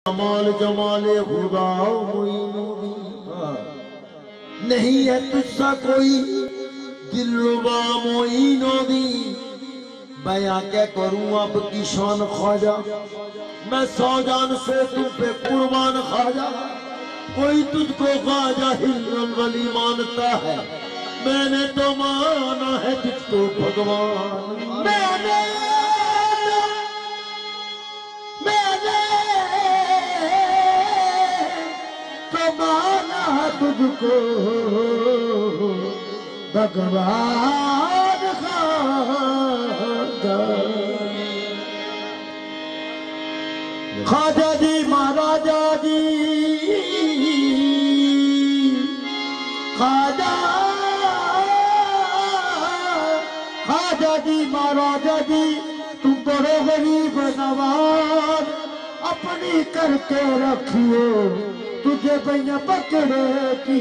जमाल जमाले खुदा नहीं है तुझसा कोई दिलरुबा मोइनो दी। बयां क्या करूं अब की शान ख्वाजा, मैं 100 जान से तुम पे कुर्बान ख्वाजा। कोई तुझको ख्वाजा हिल्लुल वली मानता है, मैंने तो माना है तुझको भगवान। मैंने तो माना तुझको भगवान ख्वाजा जी महाराजा जी। ख्वाजा जी महाराजा जी तुम बड़े गरीब नवाज, अपनी करके रखियो तुझे भैया पकड़े की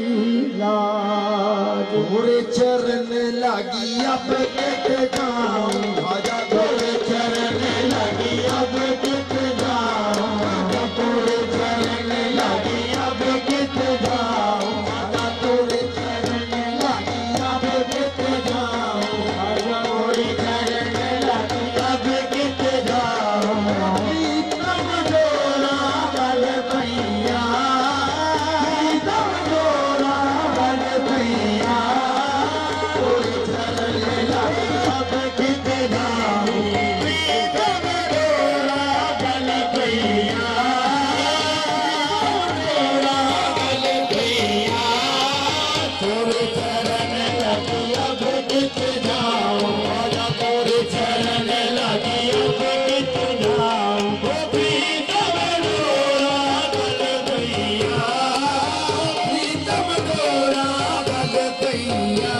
लाज। बुरे चरण लगी अब के जाऊं ख्वाजा, बुरे चरण लगी अब के जाऊं, बुरे चरण लगी अब के जाऊं, बुरे चरण लगी अब के जाऊं, बुरे चरण लगी अब के जाऊं। प्रीतम जोड़ा बल भैया, प्रीतम जोड़ा बल भैया, बुरे चरण लगी अब के जाऊं, प्रीतम जोड़ा बल भैया, जोड़ा बल भैया, बुरे चरण लगी अब के जाऊं, बुरे चरण लगी अब के जाऊं, प्रीतम जोड़ा बल भैया, प्रीतम जोड़ा बल भैया,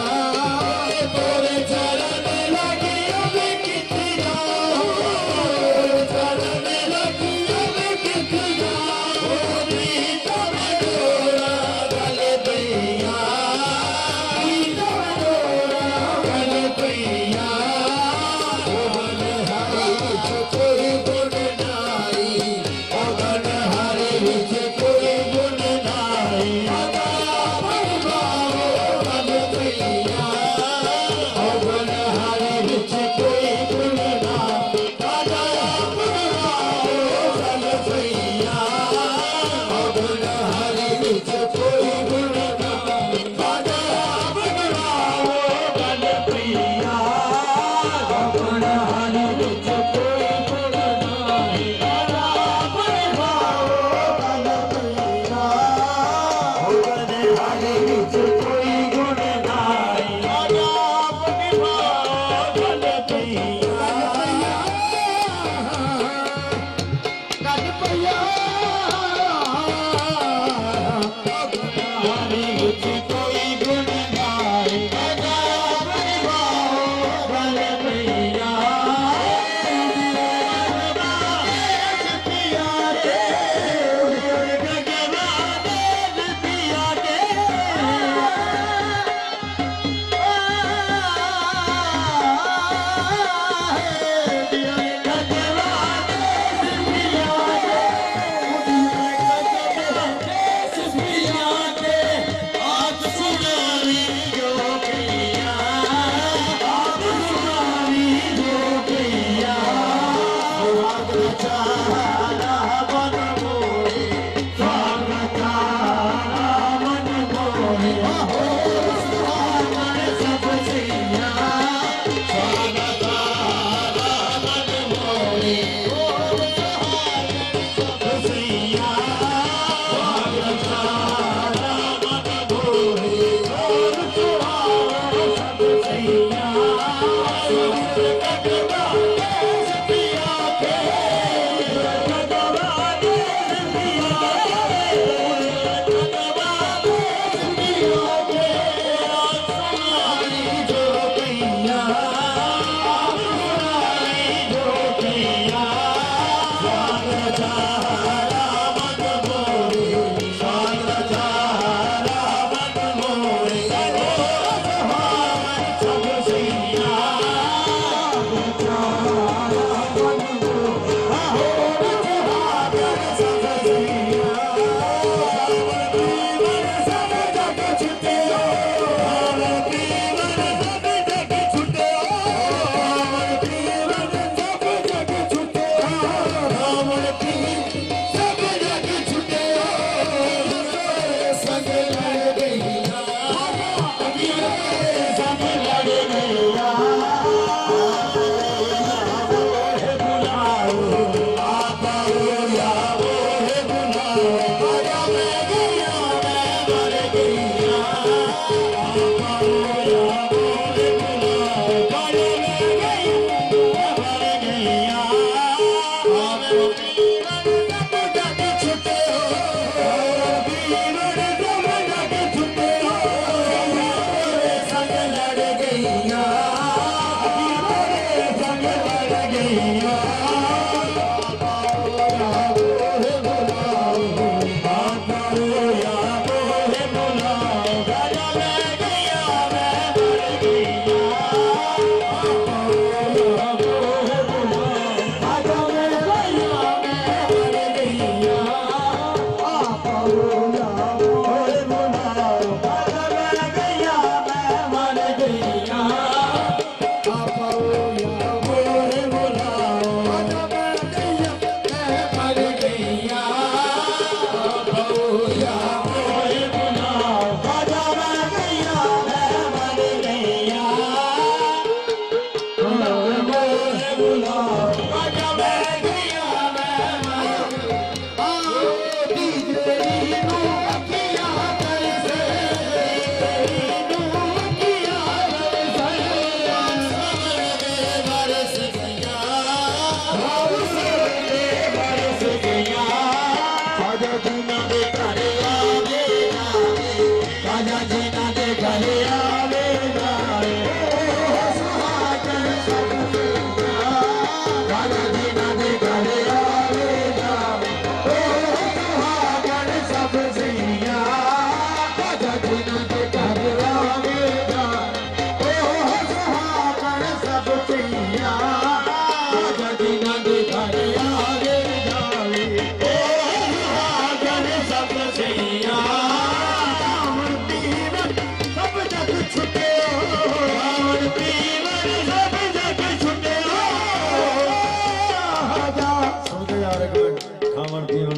बुरे चरण लगी अब के जाऊं, चरण लगी अब के जाऊं, प्रीतम जोड़ा बल भैया, प्रीतम जोड़ा बल भैया। अगन हरि विच कोई गुण नाई, अगन हरि विच कोई गुण नाई, अगन भैया, अगन हरि विच कोई गुण नाई, अगन भैया, अगन हरि विच कोई गुण नाई, अगन भैया, अगन हरि विच कोई गुण नाई, अगन भैया, अगन हरि विच कोई गुण नाई, अगन भैया, गण भैया, हरि विच कोई गुण नाई, अगन भैया, पिया के गगना देश पिया के, गगना देश पिया के,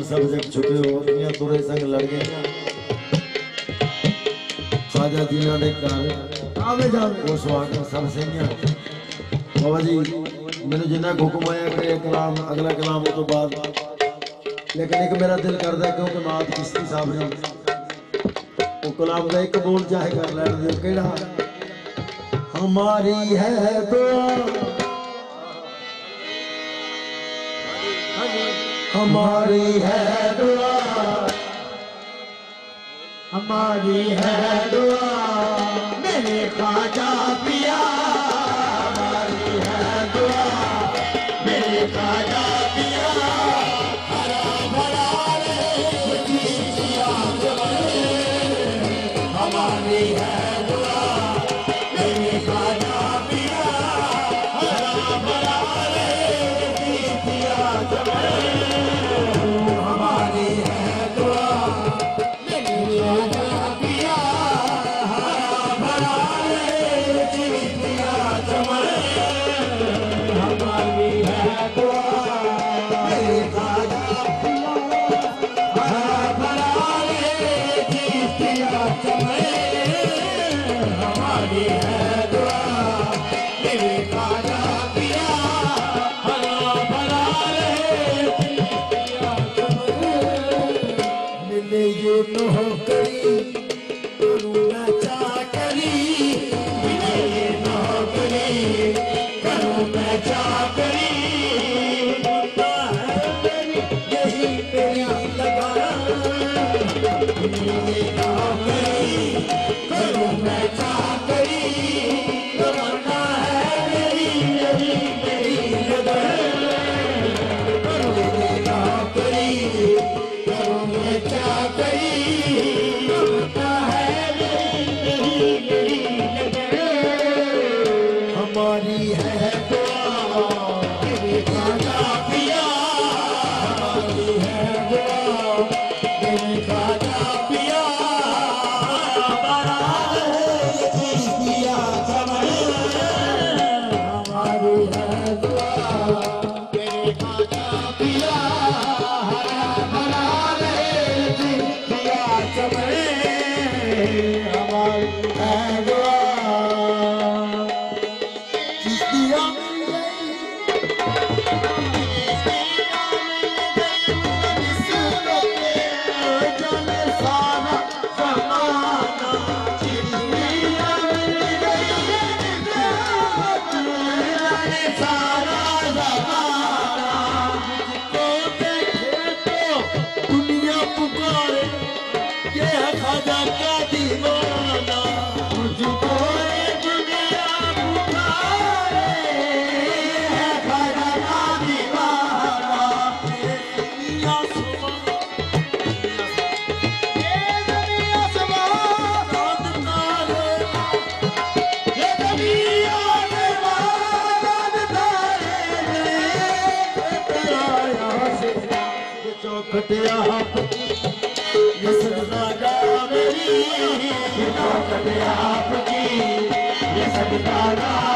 सब जग छुटे हो तुरे संग लड़ गए खाजा जीना दे घर आवे जावे वो स्वागत सब सैया बाबा जी मैंने जिन्ना हुक्म आया कि कलाम अगला कलाम तो बाद लेकिन एक मेरा दिल करदा क्योंकि मात किस्ती साहब ने वो कलाम का एक बोल चाहे कर लैन दे केड़ा हमारी है दुआ हमारी है दुआ हमारी है दुआ मेरे ख्वाजा पिया हमारी है दुआ मेरे ख्वाजा पिया हरा भरा हमारी है दुआ मेरे ख्वाजा पिया हरा भरा पिया पुकारे ये है ख्वाजा का दीवाना मुझको दुनिया पुकारे ये है ख्वाजा का दीवाना दुनिया चौखटिया आपकी ये सजदा मेरी चौखटिया आपकी ये सजदा